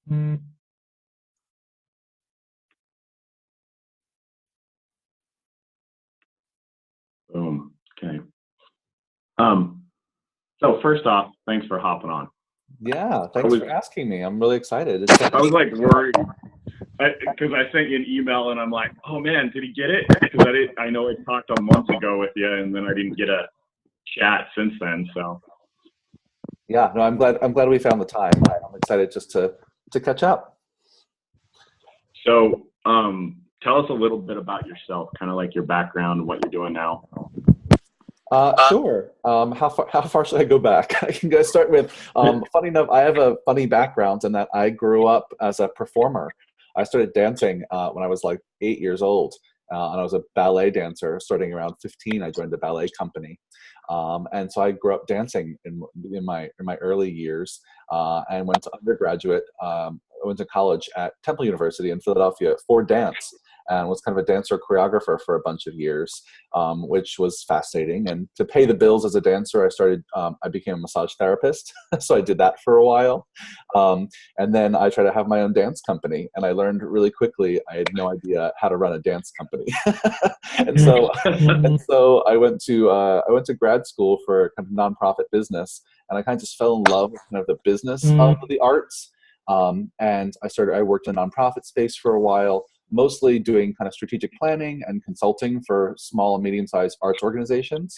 Boom. Okay. Um, so first off, thanks for hopping on. Yeah, I thanks was for asking me. I'm really excited. It's I was like worried because I sent you an email and I'm like, oh man, did he get it? Because I know I talked a month ago with you and then I didn't get a chat since then. So yeah, no, I'm glad we found the time. I'm excited just to catch up. tell us a little bit about yourself, kind of like your background, what you're doing now. Sure. How far should I go back? I can go start with. Funny enough, I have a funny background in that I grew up as a performer. I started dancing when I was like 8 years old, and I was a ballet dancer. Starting around 15, I joined a ballet company, and so I grew up dancing in my early years, and went to undergraduate. I went to college at Temple University in Philadelphia for dance, and was kind of a dancer choreographer for a bunch of years, which was fascinating. And to pay the bills as a dancer, I became a massage therapist. So I did that for a while. And then I tried to have my own dance company, and I learned really quickly I had no idea how to run a dance company. and so I went to grad school for kind of nonprofit business, and I kind of just fell in love with kind of the business of the arts. And I worked in a nonprofit space for a while, mostly doing kind of strategic planning and consulting for small and medium-sized arts organizations.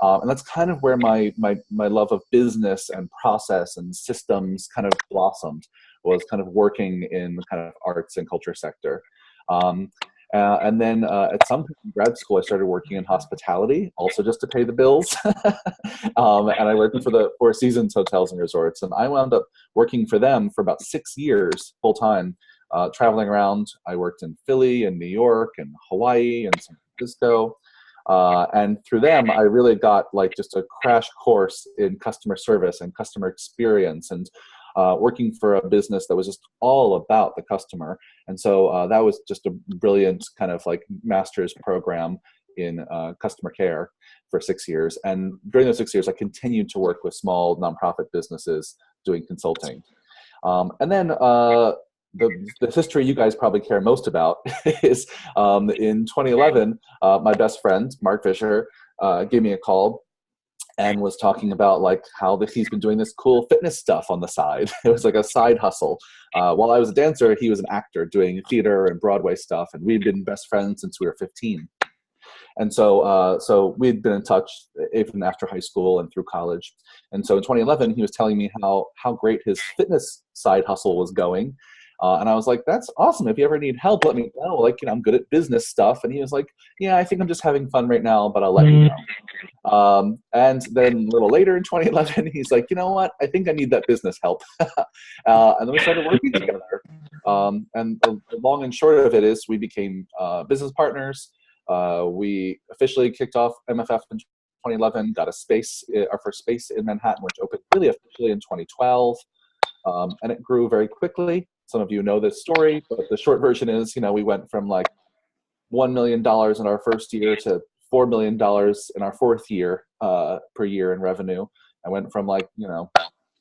And that's kind of where my love of business and process and systems kind of blossomed, was kind of working in the kind of arts and culture sector. Um, and then at some point in grad school, I started working in hospitality, also just to pay the bills. And I worked for the Four Seasons Hotels and Resorts, and I wound up working for them for about 6 years full time, traveling around. I worked in Philly and New York and Hawaii and San Francisco. And through them, I really got like just a crash course in customer service and customer experience, and working for a business that was just all about the customer. And so that was just a brilliant kind of like master's program in customer care for 6 years. And during those 6 years, I continued to work with small nonprofit businesses doing consulting. And then the history you guys probably care most about is in 2011, my best friend, Mark Fisher, gave me a call and was talking about like how he's been doing this cool fitness stuff on the side. It was like a side hustle. While I was a dancer, he was an actor doing theater and Broadway stuff, and we'd been best friends since we were 15. And so we'd been in touch even after high school and through college. And so in 2011, he was telling me how great his fitness side hustle was going. And I was like, that's awesome. If you ever need help, let me know. Like, I'm good at business stuff. And he was like, yeah, I think I'm just having fun right now, but I'll let you know. And then a little later in 2011, he's like, you know what? I think I need that business help. And then we started working together. And the long and short of it is we became business partners. We officially kicked off MFF in 2011, got our first space in Manhattan, which opened really officially in 2012. And it grew very quickly. Some of you know this story, but the short version is, we went from like $1 million in our first year to $4 million in our fourth year per year in revenue. I went from like,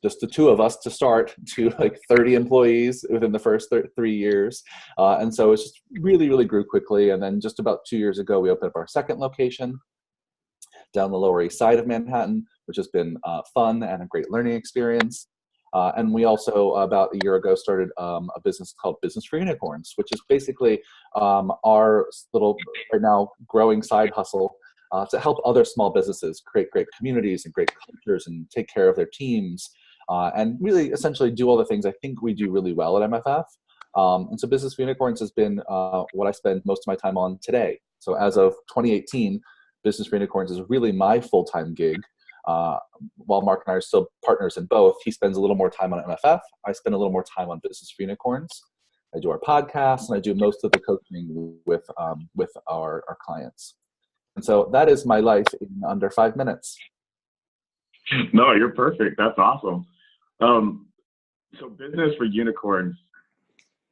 just the two of us to start to like 30 employees within the first 3 years. And so it just really, really grew quickly. And then just about 2 years ago, we opened up our second location down the Lower East Side of Manhattan, which has been fun and a great learning experience. And we also, about a year ago, started a business called Business for Unicorns, which is basically our little, right now, growing side hustle to help other small businesses create great communities and great cultures and take care of their teams, and really essentially do all the things I think we do really well at MFF. And so Business for Unicorns has been what I spend most of my time on today. So as of 2018, Business for Unicorns is really my full-time gig. While Mark and I are still partners in both, he spends a little more time on MFF. I spend a little more time on Business for Unicorns. I do our podcast, and I do most of the coaching with our clients. And so that is my life in under 5 minutes. No, you're perfect. That's awesome. So Business for Unicorns,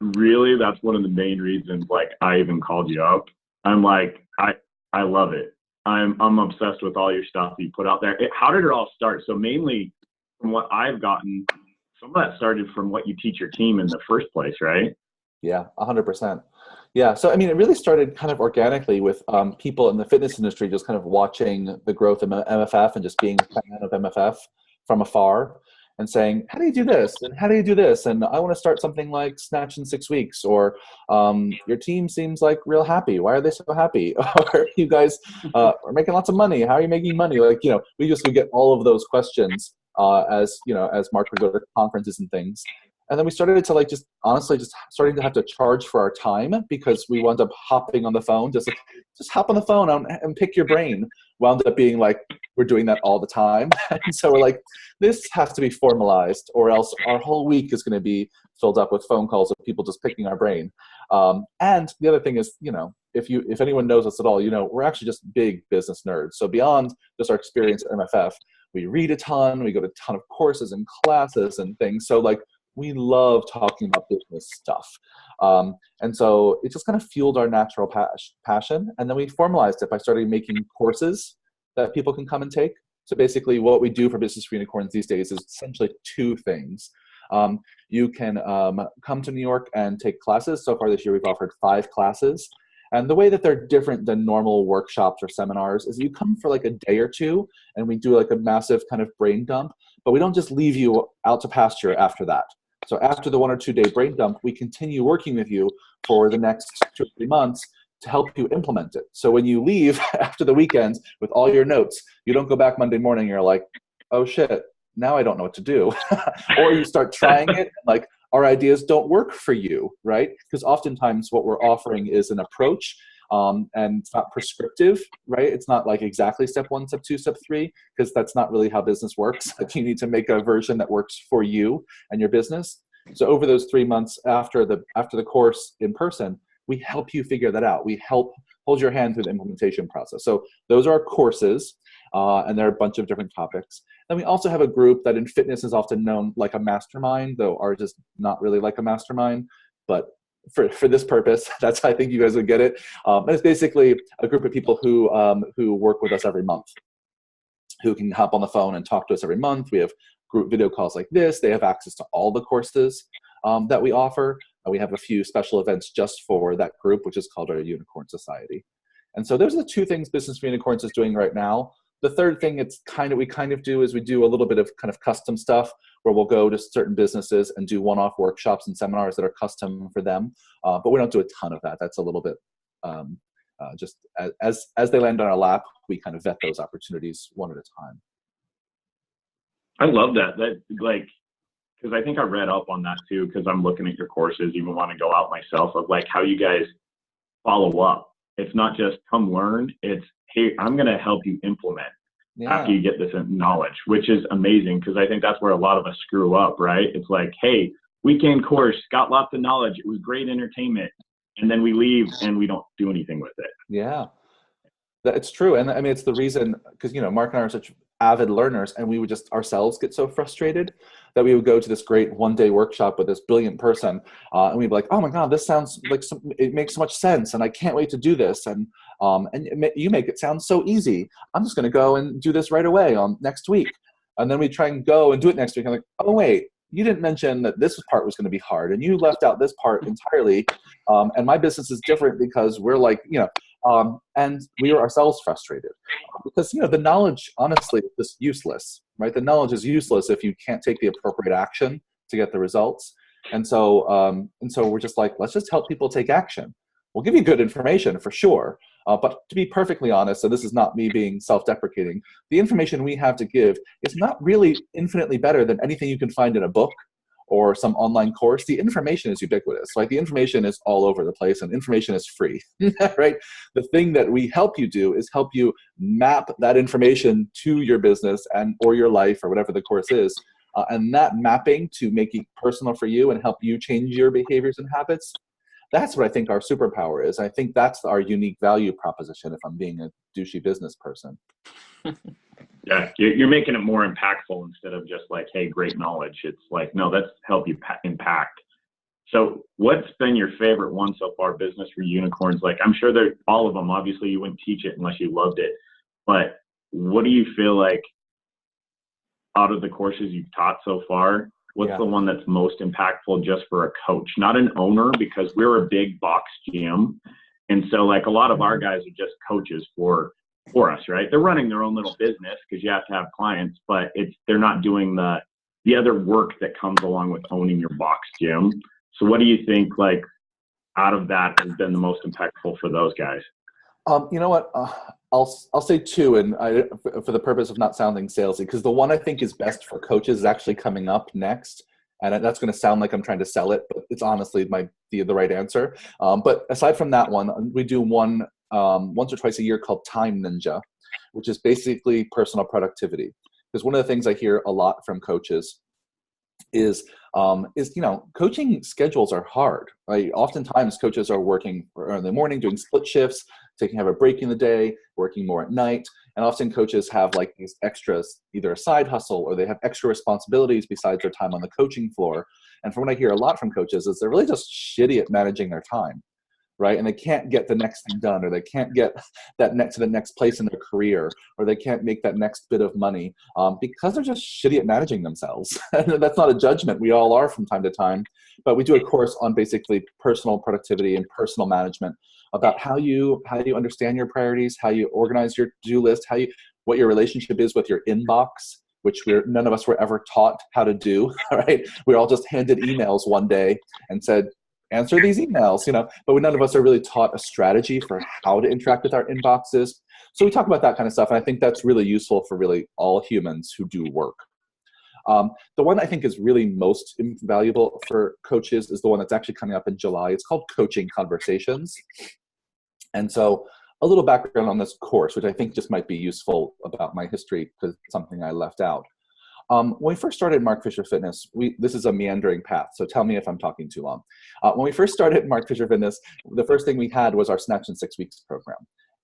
really, that's one of the main reasons like I even called you up. I'm like, I love it. I'm obsessed with all your stuff that you put out there. How did it all start? So mainly from what I've gotten some of that started from what you teach your team in the first place, right? Yeah, 100%. Yeah, so I mean, it really started kind of organically with people in the fitness industry just kind of watching the growth of MFF and just being a fan of MFF from afar and saying, how do you do this? And how do you do this? And I want to start something like Snatch in 6 weeks, or your team seems like real happy. Why are they so happy? Or you guys are making lots of money. How are you making money? Like, we just would get all of those questions as Mark would go to conferences and things. And then we started to like just honestly just starting to have to charge for our time because we wound up hopping on the phone, just hop on the phone and pick your brain. Wound up being like, we're doing that all the time. And so we're like, this has to be formalized or else our whole week is going to be filled up with phone calls of people just picking our brain. And the other thing is, if anyone knows us at all, we're actually just big business nerds. So beyond just our experience at MFF, we read a ton, we go to a ton of courses and classes and things. So like, we love talking about business stuff. And so it just kind of fueled our natural passion. And then we formalized it by starting making courses that people can come and take. So basically what we do for Business for Unicorns these days is essentially two things. You can come to New York and take classes. So far this year, we've offered 5 classes. And the way that they're different than normal workshops or seminars is you come for like a day or two and we do like a massive kind of brain dump, but we don't just leave you out to pasture after that. So after the 1 or 2 day brain dump, we continue working with you for the next 2 or 3 months to help you implement it. So when you leave after the weekend with all your notes, you don't go back Monday morning and you're like, oh shit, now I don't know what to do. Or you start trying it and like, our ideas don't work for you, right? Because oftentimes what we're offering is an approach and it's not prescriptive, right? It's not like exactly step 1, step 2, step 3, because that's not really how business works. Like you need to make a version that works for you and your business. So over those 3 months after the course in person, we help you figure that out. We help hold your hand through the implementation process. So those are our courses, and there are a bunch of different topics. Then we also have a group that in fitness is often known like a mastermind, though ours is not really like a mastermind, but for this purpose, that's how I think you guys would get it. It's basically a group of people who work with us every month, who can hop on the phone and talk to us every month. We have group video calls like this. They have access to all the courses that we offer. We have a few special events just for that group, which is called our Unicorn Society. And so those are the 2 things Business for Unicorns is doing right now. The third thing we kind of do is we do a little bit of kind of custom stuff where we'll go to certain businesses and do one-off workshops and seminars that are custom for them. But we don't do a ton of that. That's a little bit just as they land on our lap, we kind of vet those opportunities one at a time. I love that. That like, because I think I read up on that too, because I'm looking at your courses, even want to go out myself, of like how you guys follow up. It's not just come learn, it's, hey, I'm going to help you implement after you get this knowledge, which is amazing, because I think that's where a lot of us screw up, right? It's like, hey, weekend course, got lots of knowledge, it was great entertainment, and then we leave and we don't do anything with it. Yeah, it's true. And I mean, it's the reason, because, Mark and I are such avid learners, and we would just ourselves get so frustrated that we would go to this great one-day workshop with this brilliant person, and we'd be like, oh my God, this sounds like it makes so much sense, and I can't wait to do this. And you make it sound so easy. I'm just going to go and do this right away next week. And then we try and go and do it next week. I'm like, oh wait, you didn't mention that this part was going to be hard, and you left out this part entirely. And my business is different because we're like, and we are ourselves frustrated because, the knowledge, honestly, is just useless, right? The knowledge is useless if you can't take the appropriate action to get the results. And so we're just like, let's just help people take action. We'll give you good information for sure. But to be perfectly honest, so this is not me being self-deprecating, the information we have to give is not really infinitely better than anything you can find in a book or some online course. The information is ubiquitous. Like the information is all over the place, and information is free, right? The thing that we help you do is help you map that information to your business or your life or whatever the course is. And that mapping to make it personal for you and help you change your behaviors and habits, that's what I think our superpower is. I think that's our unique value proposition if I'm being a douchey business person. Yeah, you're making it more impactful instead of just like, hey, great knowledge. It's like, no, let's help you impact. So what's been your favorite one so far, Business for Unicorns? Like, I'm sure they're all of them. Obviously, you wouldn't teach it unless you loved it. But what do you feel like out of the courses you've taught so far, What's Yeah. the one that's most impactful just for a coach, not an owner, because we're a big box gym. And so like a lot of our guys are just coaches for us, right? They're running their own little business because you have to have clients, but they're not doing the other work that comes along with owning your box gym. So what do you think, like, out of that has been the most impactful for those guys? You know what? I'll say two, and for the purpose of not sounding salesy, because the one I think is best for coaches is actually coming up next, and that's going to sound like I'm trying to sell it, but it's honestly the right answer. But aside from that one, we do one once or twice a year called Time Ninja, which is basically personal productivity. Because one of the things I hear a lot from coaches is coaching schedules are hard, right? Oftentimes coaches are working in the morning, doing split shifts, have a break in the day, working more at night. And often coaches have like these extras, either a side hustle or they have extra responsibilities besides their time on the coaching floor. And from what I hear a lot from coaches is they're really just shitty at managing their time, right? And they can't get the next thing done, or they can't get to the next place in their career, or they can't make that next bit of money because they're just shitty at managing themselves. And that's not a judgment. We all are from time to time. But we do a course on basically personal productivity and personal management, about how you understand your priorities, how you organize your to-do list, what your relationship is with your inbox, which none of us were ever taught how to do, right? We all just handed emails one day and said, answer these emails, but none of us are really taught a strategy for how to interact with our inboxes. So we talk about that kind of stuff, and I think that's really useful for really all humans who do work. The one I think is really most invaluable for coaches is the one that's actually coming up in July. It's called Coaching Conversations. And so a little background on this course, which I think just might be useful about my history because it's something I left out. When we first started Mark Fisher Fitness, this is a meandering path, so tell me if I'm talking too long. When we first started Mark Fisher Fitness, the first thing we had was our Snatch in 6 Weeks program.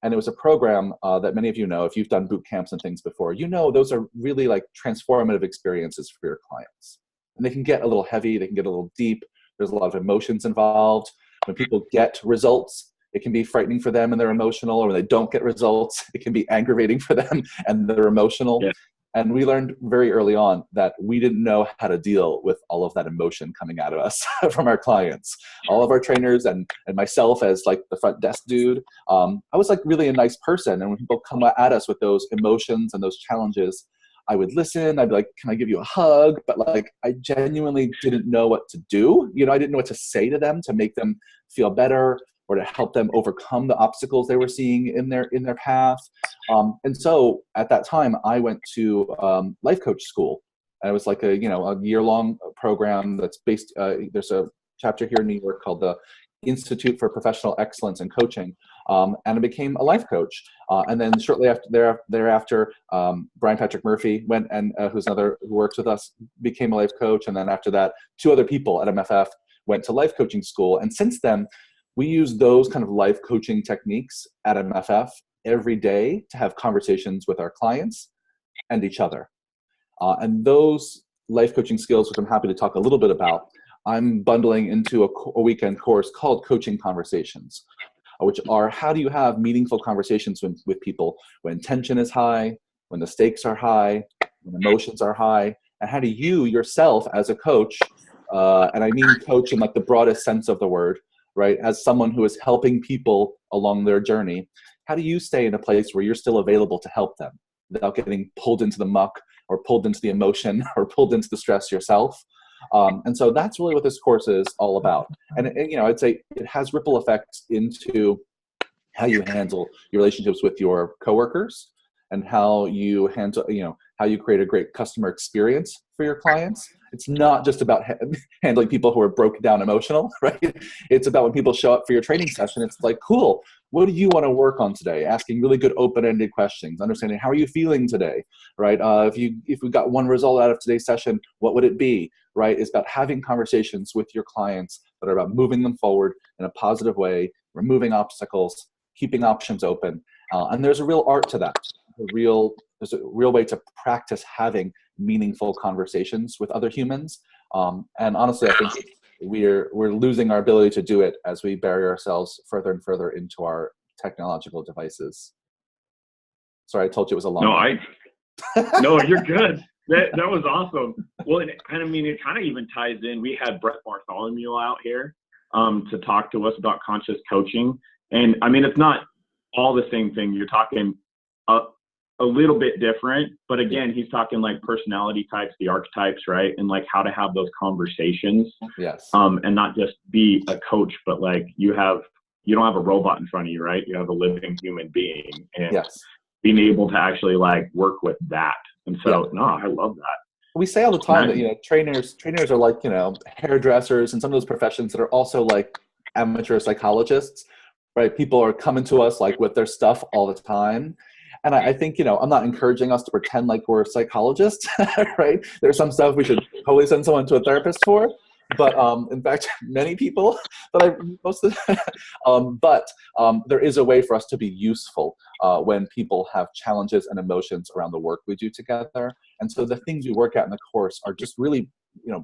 And it was a program that many of you know, if you've done boot camps and things before, those are really like transformative experiences for your clients. And they can get a little heavy, they can get a little deep, there's a lot of emotions involved. When people get results, it can be frightening for them and they're emotional, or when they don't get results, it can be aggravating for them and they're emotional. Yeah. And we learned very early on that we didn't know how to deal with all of that emotion coming out of us from our clients. All of our trainers and myself as like the front desk dude, I was like really a nice person. And when people come at us with those emotions and those challenges, I would listen. I'd be like, can I give you a hug? But like, I genuinely didn't know what to do. I didn't know what to say to them to make them feel better, or to help them overcome the obstacles they were seeing in their path. And so at that time, I went to life coach school. And it was like a year-long program that's based, there's a chapter here in New York called the Institute for Professional Excellence in Coaching. And I became a life coach. And then shortly thereafter, Brian Patrick Murphy went and who works with us, became a life coach. And then after that, 2 other people at MFF went to life coaching school. And since then, we use those kind of life coaching techniques at MFF every day to have conversations with our clients and each other. And those life coaching skills, which I'm happy to talk a little bit about, I'm bundling into a weekend course called Coaching Conversations, which are how do you have meaningful conversations with people when tension is high, when the stakes are high, when emotions are high, and how do you yourself as a coach, and I mean coach in like the broadest sense of the word, right? As someone who is helping people along their journey, how do you stay in a place where you're still available to help them without getting pulled into the muck or pulled into the emotion or pulled into the stress yourself? And so that's really what this course is all about. And I'd say it has ripple effects into how you handle your relationships with your coworkers and how you handle, how you create a great customer experience for your clients. It's not just about handling people who are broken down emotional, right? It's about when people show up for your training session, it's like, cool, what do you want to work on today? Asking really good open-ended questions, understanding how are you feeling today, right? If we got one result out of today's session, what would it be, right? It's about having conversations with your clients that are about moving them forward in a positive way, removing obstacles, keeping options open. And there's a real art to that. There's a real way to practice having meaningful conversations with other humans. And honestly, I think we're losing our ability to do it as we bury ourselves further and further into our technological devices. Sorry, I told you it was a long. No, you're good. That was awesome. Well, and I mean, it kind of even ties in. We had Brett Bartholomew out here to talk to us about conscious coaching. And I mean, it's not all the same thing. You're talking a little bit different, but again, he's talking like personality types, the archetypes, right? And like how to have those conversations. Yes. And not just be a coach, but like you don't have a robot in front of you, right? You have a living human being, and yes. being able to actually like work with that. And so, no, I love that. We say all the time that, trainers are like, hairdressers and some of those professions that are also like amateur psychologists, right? People are coming to us like with their stuff all the time. And I think, I'm not encouraging us to pretend like we're psychologists, right? There's some stuff we should totally send someone to a therapist for. But in fact, many people there is a way for us to be useful when people have challenges and emotions around the work we do together. And so the things we work at in the course are just really,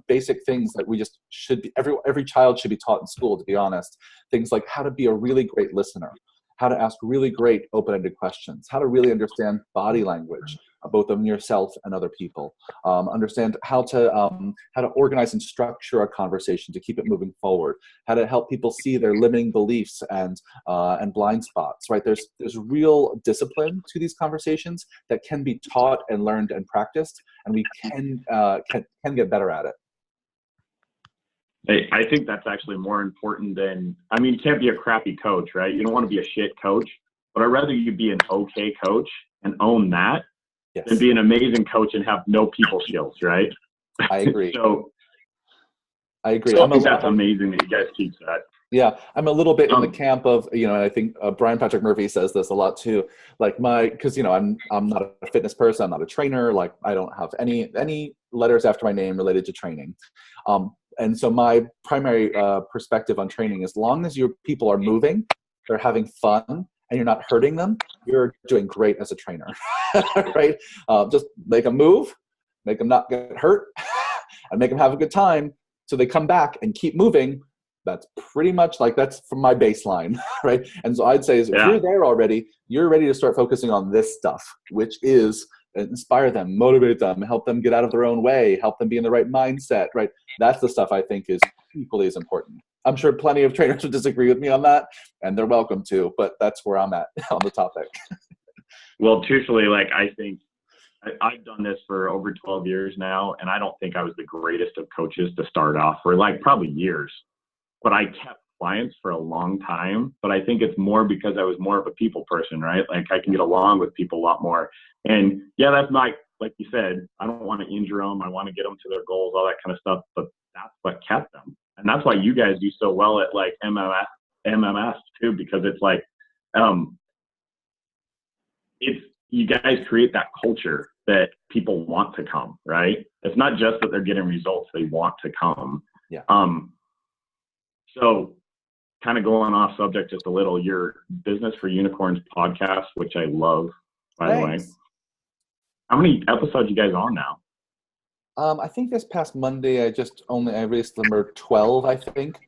basic things that we just should be, every child should be taught in school, to be honest. Things like how to be a really great listener, how to ask really great open-ended questions, how to really understand body language, both of yourself and other people, understand how to organize and structure a conversation to keep it moving forward, how to help people see their limiting beliefs and blind spots, right? There's real discipline to these conversations that can be taught and learned and practiced, and we can get better at it. I think that's actually more important than, I mean, you can't be a crappy coach, right? You don't want to be a shit coach, but I'd rather you be an okay coach and own that than be an amazing coach and have no people skills, right? I agree. I agree. So I think that's amazing that you guys teach that. Yeah, I'm a little bit in the camp of, and I think Brian Patrick Murphy says this a lot too. Like because I'm not a fitness person, I'm not a trainer. Like I don't have any letters after my name related to training. And so my primary perspective on training, as long as your people are moving, they're having fun, and you're not hurting them, you're doing great as a trainer, right? Just make them move, make them not get hurt, and make them have a good time. So they come back and keep moving. That's pretty much that's from my baseline, right? And so I'd say if you're there already, you're ready to start focusing on this stuff, which is inspire them, motivate them, help them get out of their own way, help them be in the right mindset, right? That's the stuff I think is equally as important. I'm sure plenty of trainers would disagree with me on that, and they're welcome to, but that's where I'm at on the topic. Well, truthfully, I think I've done this for over 12 years now, and I don't think I was the greatest of coaches to start off for probably years, but I kept clients for a long time. But I think it's more because I was more of a people person, right? Like I can get along with people a lot more. And that's like you said, I don't want to injure them. I want to get them to their goals, all that kind of stuff. But that's what kept them. And that's why you guys do so well at MMS too, because it's you guys create that culture that people want to come, right? It's not just that they're getting results, they want to come. Yeah. So kind of going off subject just a little, your Business for Unicorns podcast, which I love, by the way. How many episodes you guys on now? I think this past Monday, I released number 12, I think.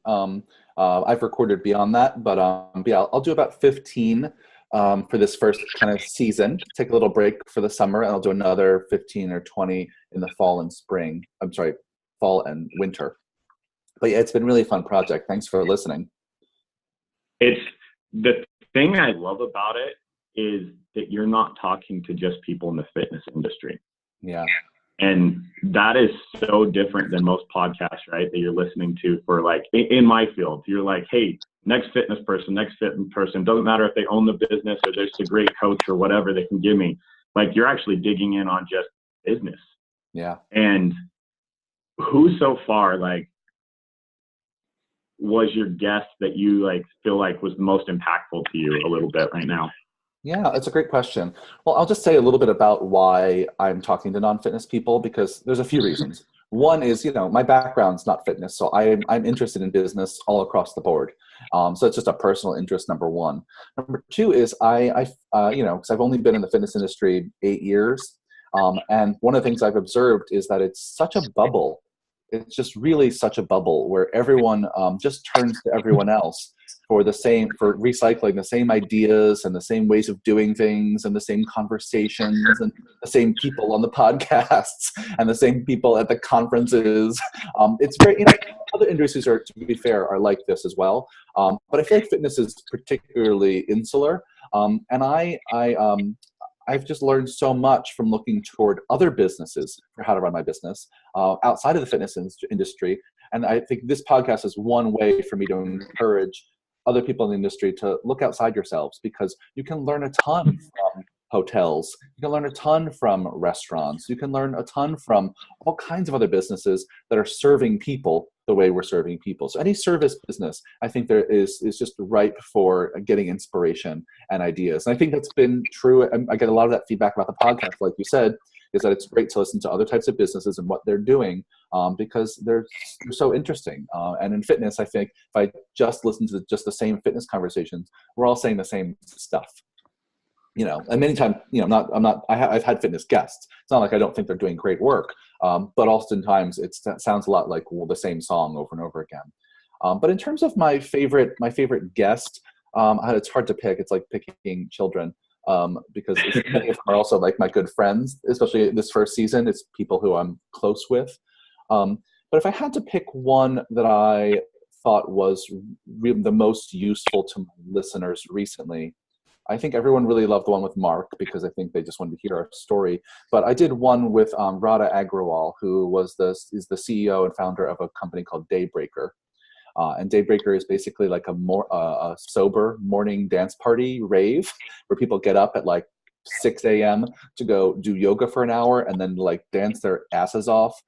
I've recorded beyond that, but I'll do about 15 for this first kind of season. Take a little break for the summer, and I'll do another 15 or 20 in the fall and spring. I'm sorry, fall and winter. But yeah, it's been a really fun project. Thanks for listening. It's the thing I love about it is that you're not talking to just people in the fitness industry. Yeah. And that is so different than most podcasts, right? That you're listening to for in my field, you're like, hey, next fitness person, doesn't matter if they own the business or there's a great coach or whatever they can give me. You're actually digging in on just business. Yeah. And who so far, was your guest that you feel was the most impactful to you a little bit right now? Yeah, that's a great question. Well, I'll just say a little bit about why I'm talking to non-fitness people, because there's a few reasons. One is, my background's not fitness, so I'm interested in business all across the board. So it's just a personal interest, number one. Number two is because I've only been in the fitness industry 8 years, and one of the things I've observed is that it's such a bubble it's just really such a bubble where everyone just turns to everyone else for recycling the same ideas and the same ways of doing things and the same conversations and the same people on the podcasts and the same people at the conferences. It's very, other industries are, to be fair, are like this as well. But I feel like fitness is particularly insular. And I've just learned so much from looking toward other businesses for how to run my business outside of the fitness industry. And I think this podcast is one way for me to encourage other people in the industry to look outside yourselves, because you can learn a ton from hotels. You can learn a ton from restaurants. You can learn a ton from all kinds of other businesses that are serving people the way we're serving people. So any service business, I think there is just ripe for getting inspiration and ideas. And I think that's been true. I get a lot of that feedback about the podcast, like you said, is that it's great to listen to other types of businesses and what they're doing because they're so interesting. And in fitness, I think if I just listen to just the same fitness conversations, we're all saying the same stuff. And many times, I've had fitness guests. It's not like I don't think they're doing great work, but oftentimes it sounds a lot like the same song over and over again. But in terms of my favorite guest, it's hard to pick. It's like picking children because many of them are also like my good friends, especially this first season. It's people who I'm close with. But if I had to pick one that I thought was the most useful to my listeners recently, I think everyone really loved the one with Mark because I think they just wanted to hear our story. But I did one with Radha Agrawal, who is the CEO and founder of a company called Daybreaker. And Daybreaker is basically like a sober morning dance party rave where people get up at like 6 a.m. to go do yoga for an hour and then like dance their asses off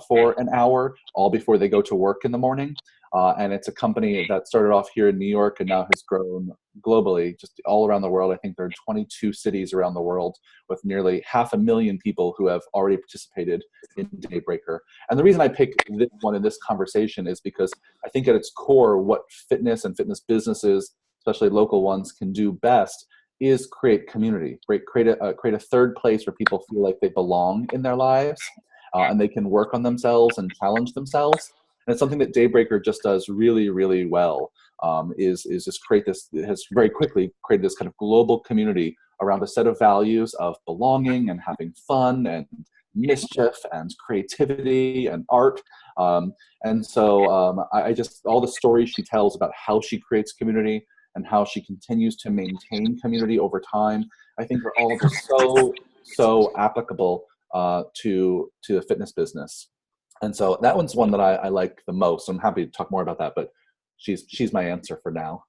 for an hour, all before they go to work in the morning. And it's a company that started off here in New York and now has grown globally, just all around the world. I think there are 22 cities around the world with nearly 500,000 people who have already participated in Daybreaker. And the reason I pick this one in this conversation is because I think at its core, what fitness and fitness businesses, especially local ones, can do best is create community, create a third place where people feel like they belong in their lives and they can work on themselves and challenge themselves. And it's something that Daybreaker just does really, really well, is just create this, it has very quickly created this kind of global community around a set of values of belonging and having fun and mischief and creativity and art. And so I just, all the stories she tells about how she creates community and how she continues to maintain community over time, I think are all just so applicable to the fitness business. And so that one's one that I like the most. I'm happy to talk more about that, but she's my answer for now.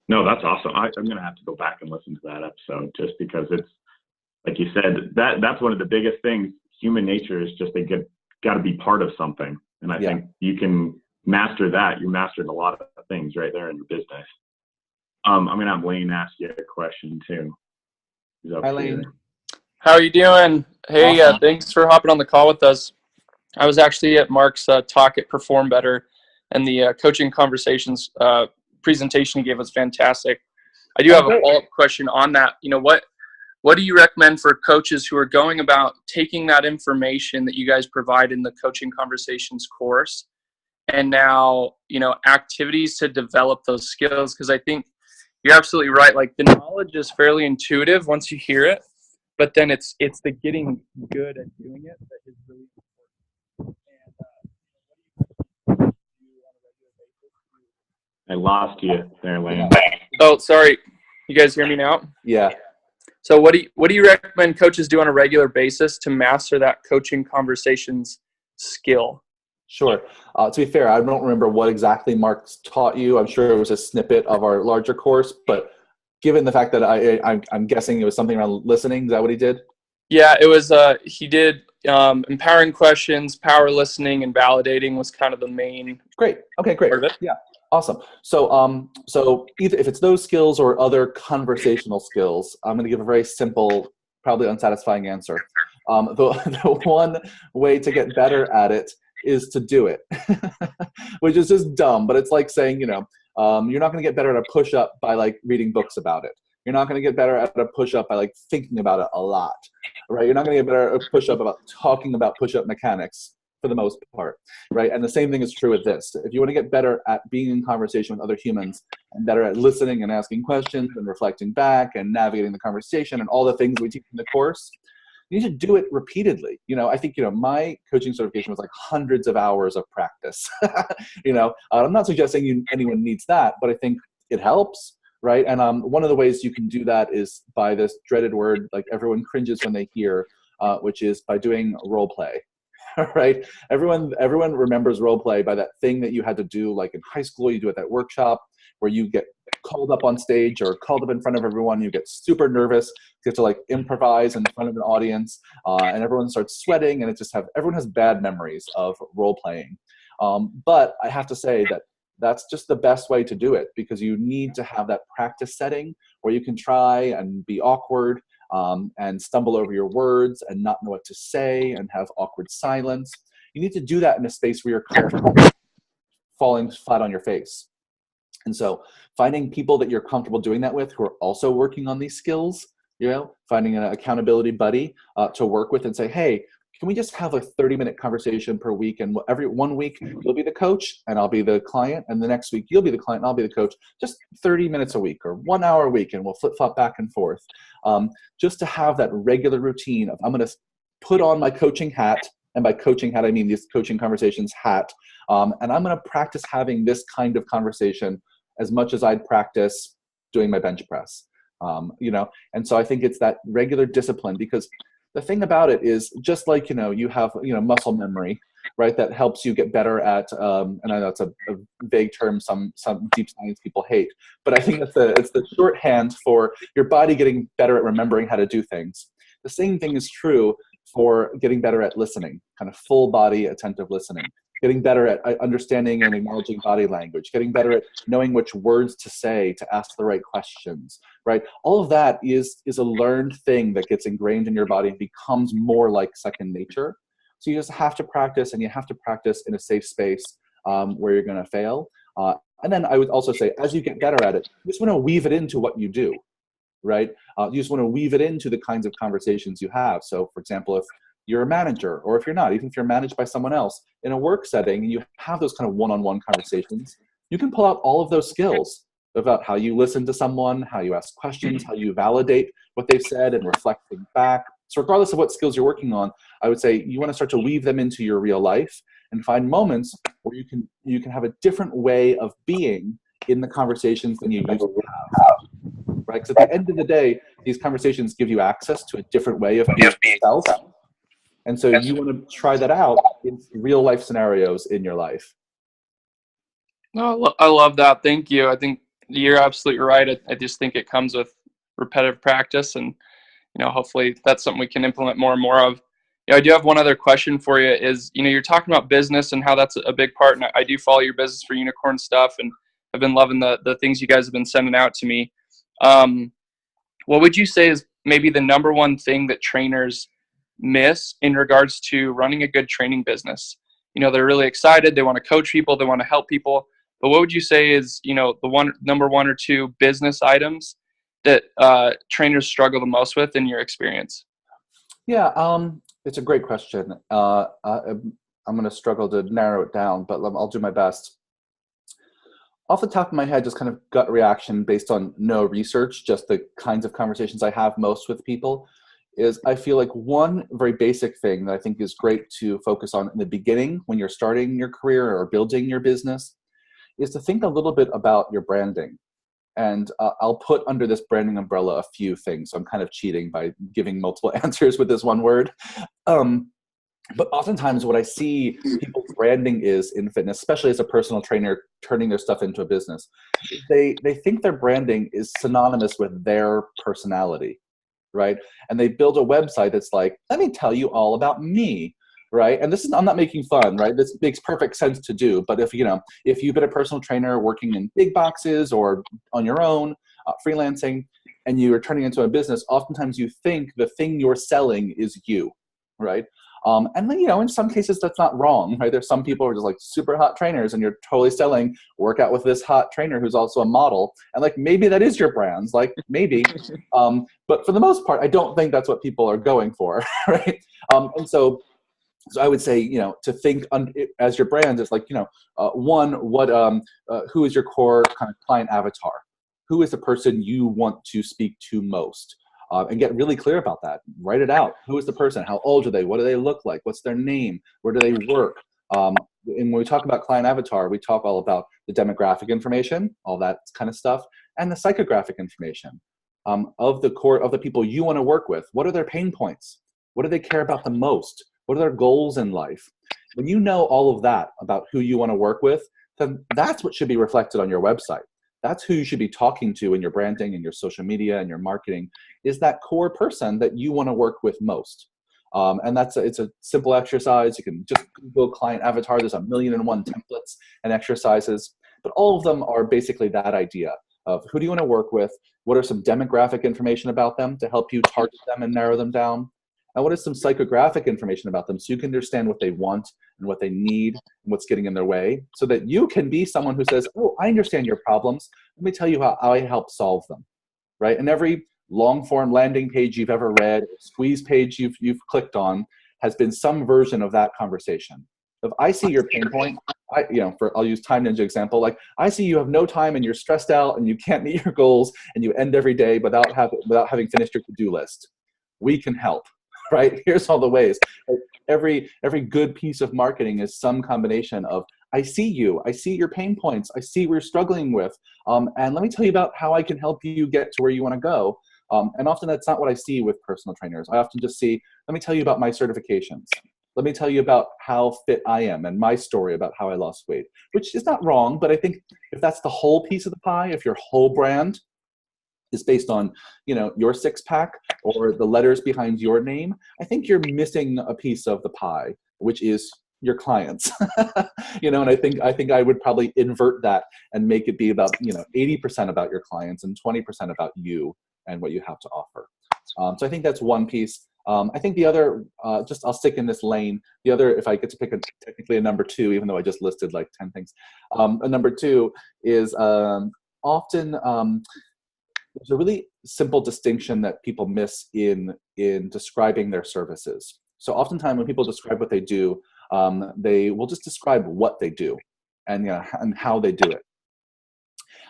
No, that's awesome. I'm going to have to go back and listen to that episode just because it's, like you said, that's one of the biggest things. Human nature is just they got to be part of something. And I think you can master that. You mastered a lot of things right there in your business. I'm going to have Lane ask you a question too. Hi, Lane. How are you doing? Hey, Awesome. Thanks for hopping on the call with us. I was actually at Mark's talk at Perform Better, and the coaching conversations presentation he gave was fantastic. I do have a follow-up question on that. What do you recommend for coaches who are going about taking that information that you guys provide in the coaching conversations course and now, activities to develop those skills? Because I think you're absolutely right. Like, the knowledge is fairly intuitive once you hear it, but then it's the getting good at doing it that is really important. I lost you there, Lane. Oh, sorry. You guys hear me now? Yeah. So what do you recommend coaches do on a regular basis to master that coaching conversations skill? Sure. To be fair, I don't remember what exactly Mark's taught you. I'm sure it was a snippet of our larger course, but given the fact that I'm guessing it was something around listening, is that what he did? Yeah, it was. He did empowering questions, power listening, and validating was kind of the main. Great. Okay, great. Part of it. Yeah. Awesome. So either if it's those skills or other conversational skills, I'm going to give a very simple, probably unsatisfying answer. The one way to get better at it is to do it, which is just dumb. But it's like saying, you're not going to get better at a push-up by like reading books about it. You're not going to get better at a push-up by like thinking about it a lot, right? You're not going to get better at a push-up about talking about push-up mechanics for the most part, right? And the same thing is true with this. If you want to get better at being in conversation with other humans and better at listening and asking questions and reflecting back and navigating the conversation and all the things we teach in the course, you need to do it repeatedly. I think, my coaching certification was like hundreds of hours of practice. I'm not suggesting anyone needs that, but I think it helps, right? And one of the ways you can do that is by this dreaded word, like everyone cringes when they hear, which is by doing role play. Right? Everyone remembers role play by that thing that you had to do, like in high school, you do at that workshop where you get called up on stage or called up in front of everyone. You get super nervous. You have to like improvise in front of an audience, and everyone starts sweating, and everyone has bad memories of role playing. But I have to say that that's just the best way to do it, because you need to have that practice setting where you can try and be awkward, and stumble over your words and not know what to say and have awkward silence. You need to do that in a space where you're comfortable falling flat on your face. And so finding people that you're comfortable doing that with who are also working on these skills, finding an accountability buddy to work with and say, hey, can we just have a 30-minute conversation per week? And every 1 week, you'll be the coach and I'll be the client. And the next week, you'll be the client and I'll be the coach. Just 30 minutes a week or 1 hour a week, and we'll flip-flop back and forth. Just to have that regular routine of, I'm going to put on my coaching hat. And by coaching hat, I mean this coaching conversations hat. And I'm going to practice having this kind of conversation as much as I'd practice doing my bench press. And so I think it's that regular discipline, because the thing about it is, just like, you have, muscle memory, right? That helps you get better at, and I know it's a vague term some deep science people hate, but I think it's the shorthand for your body getting better at remembering how to do things. The same thing is true for getting better at listening, kind of full body attentive listening, getting better at understanding and acknowledging body language, getting better at knowing which words to say to ask the right questions, right? All of that is a learned thing that gets ingrained in your body and becomes more like second nature. So you just have to practice, and you have to practice in a safe space where you're going to fail. And then I would also say, as you get better at it, you just want to weave it into what you do, right? You just want to weave it into the kinds of conversations you have. So, for example, if you're a manager, or if you're not, even if you're managed by someone else in a work setting and you have those kind of one-on-one conversations, you can pull out all of those skills about how you listen to someone, how you ask questions, how you validate what they've said and reflecting back. So regardless of what skills you're working on, I would say you want to start to weave them into your real life and find moments where you can have a different way of being in the conversations than you used to have. Right? Because at the end of the day, these conversations give you access to a different way of being yourself. And so you want to try that out in real life scenarios in your life. No, I love that. Thank you. I think you're absolutely right. I just think it comes with repetitive practice, and hopefully that's something we can implement more and more of. I do have one other question for you. Is you're talking about business and how that's a big part, and I do follow your Business for Unicorn stuff, and I've been loving the things you guys have been sending out to me. What would you say is maybe the number one thing that trainers miss in regards to running a good training business? They're really excited, they want to coach people, they want to help people, but what would you say is the number one or two business items that trainers struggle the most with in your experience? Yeah, it's a great question. I'm going to struggle to narrow it down, but I'll do my best. Off the top of my head, just kind of gut reaction based on no research, just the kinds of conversations I have most with people, is I feel like one very basic thing that I think is great to focus on in the beginning when you're starting your career or building your business is to think a little bit about your branding. And I'll put under this branding umbrella a few things. So I'm kind of cheating by giving multiple answers with this one word. But oftentimes what I see people's branding is in fitness, especially as a personal trainer turning their stuff into a business, they think their branding is synonymous with their personality, right? And they build a website that's like, let me tell you all about me, right? And I'm not making fun, right? This makes perfect sense to do. But if you've been a personal trainer working in big boxes or on your own, freelancing, and you are turning into a business, oftentimes you think the thing you're selling is you, right? And then, in some cases that's not wrong, right? There's some people who are just like super hot trainers and you're totally selling work out with this hot trainer who's also a model. And like, maybe that is your brands, like maybe. But for the most part, I don't think that's what people are going for, right? And so So I would say, to think as your brand is like, who is your core kind of client avatar? Who is the person you want to speak to most? And get really clear about that. Write it out. Who is the person? How old are they? What do they look like? What's their name? Where do they work? And when we talk about client avatar, we talk all about the demographic information, all that kind of stuff, and the psychographic information of the people you want to work with. What are their pain points? What do they care about the most? What are their goals in life? When you know all of that about who you want to work with, then that's what should be reflected on your website. That's who you should be talking to in your branding and your social media and your marketing, is that core person that you want to work with most. And it's a simple exercise. You can just Google client avatar. There's 1,000,001 templates and exercises, but all of them are basically that idea of who do you want to work with? What are some demographic information about them to help you target them and narrow them down? And what is some psychographic information about them so you can understand what they want and what they need and what's getting in their way, so that you can be someone who says, oh, I understand your problems. Let me tell you how I help solve them, right? And every long form landing page you've ever read, squeeze page you've clicked on, has been some version of that conversation. If I see your pain point, I'll use Time Ninja example. Like, I see you have no time and you're stressed out and you can't meet your goals and you end every day without having finished your to-do list. We can help. Right? Here's all the ways. Every good piece of marketing is some combination of, I see you, I see your pain points, I see what you're struggling with, and let me tell you about how I can help you get to where you want to go. And often that's not what I see with personal trainers. I often just see, let me tell you about my certifications. Let me tell you about how fit I am and my story about how I lost weight, which is not wrong, but I think if that's the whole piece of the pie, if your whole brand is based on, your six-pack or the letters behind your name, I think you're missing a piece of the pie, which is your clients. And I think I would probably invert that and make it be about 80% about your clients and 20% about you and what you have to offer. So I think that's one piece. I think the other, I'll stick in this lane. The other, if I get to pick technically a number two, even though I just listed like 10 things, a number two is often. There's a really simple distinction that people miss in describing their services. So oftentimes when people describe what they do, they will just describe what they do and how they do it.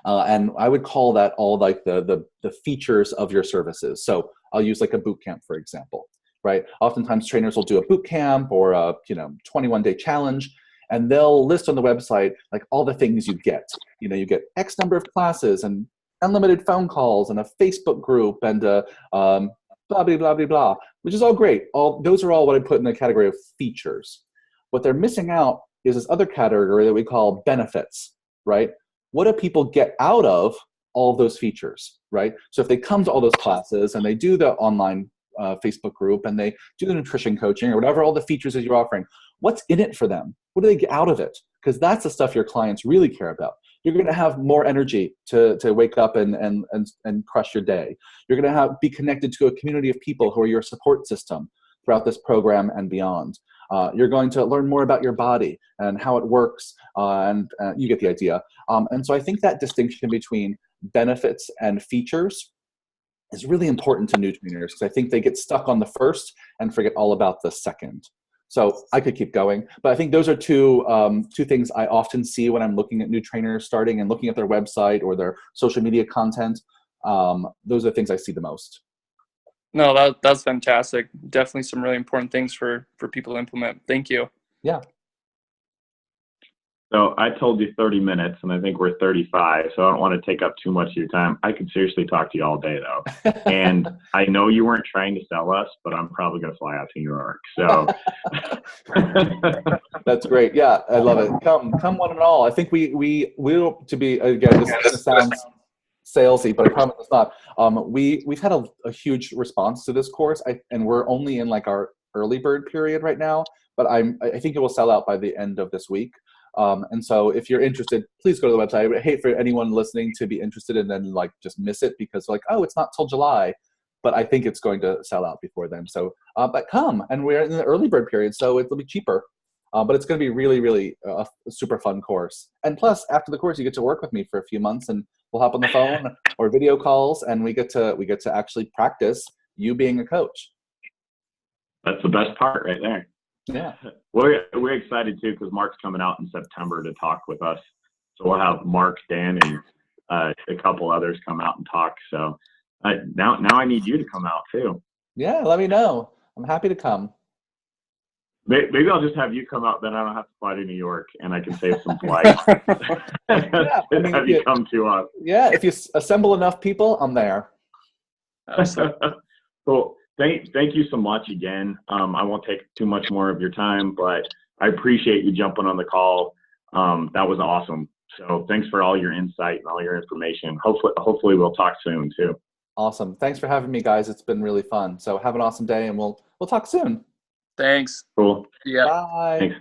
And I would call that all like the features of your services. So I'll use like a boot camp, for example, right? Oftentimes trainers will do a boot camp or a 21-day challenge, and they'll list on the website like all the things you get. You get X number of classes and unlimited phone calls and a Facebook group and blah, blah, blah, blah, blah, which is all great. Those are all what I put in the category of features. What they're missing out is this other category that we call benefits, right? What do people get out of all of those features, right? So if they come to all those classes and they do the online Facebook group and they do the nutrition coaching or whatever all the features that you're offering, what's in it for them? What do they get out of it? Because that's the stuff your clients really care about. You're going to have more energy to wake up and crush your day. You're going to be connected to a community of people who are your support system throughout this program and beyond. You're going to learn more about your body and how it works, and you get the idea. And so I think that distinction between benefits and features is really important to new trainers, because I think they get stuck on the first and forget all about the second. So I could keep going, but I think those are two things I often see when I'm looking at new trainers starting and looking at their website or their social media content. Those are the things I see the most. No, that's fantastic. Definitely some really important things for people to implement. Thank you. Yeah. So I told you 30 minutes, and I think we're 35, so I don't want to take up too much of your time. I could seriously talk to you all day, though. And I know you weren't trying to sell us, but I'm probably going to fly out to New York. So that's great. Yeah, I love it. Come one and all. I think we will, to be, again, this sounds salesy, but I promise it's not. We've had a huge response to this course, and we're only in like our early bird period right now, but I think it will sell out by the end of this week. And so if you're interested, please go to the website. I would hate for anyone listening to be interested and then like just miss it because like, oh, it's not till July, but I think it's going to sell out before then. So, but come, and we're in the early bird period, so it'll be cheaper. But it's going to be really, really a super fun course. And plus, after the course, you get to work with me for a few months, and we'll hop on the phone or video calls, and we get to actually practice you being a coach. That's the best part right there. Yeah. We're excited too because Mark's coming out in September to talk with us. So we'll have Mark, Dan, and a couple others come out and talk. So now I need you to come out too. Yeah, let me know. I'm happy to come. Maybe I'll just have you come out, then I don't have to fly to New York, and I can save some flights. Yeah, I mean, have you come to us. Yeah, if you assemble enough people, I'm there. Cool. Thank you so much again. I won't take too much more of your time, but I appreciate you jumping on the call. That was awesome. So thanks for all your insight and all your information. Hopefully we'll talk soon too. Awesome. Thanks for having me, guys. It's been really fun. So have an awesome day, and we'll talk soon. Thanks. Cool. Yeah. Bye. Thanks.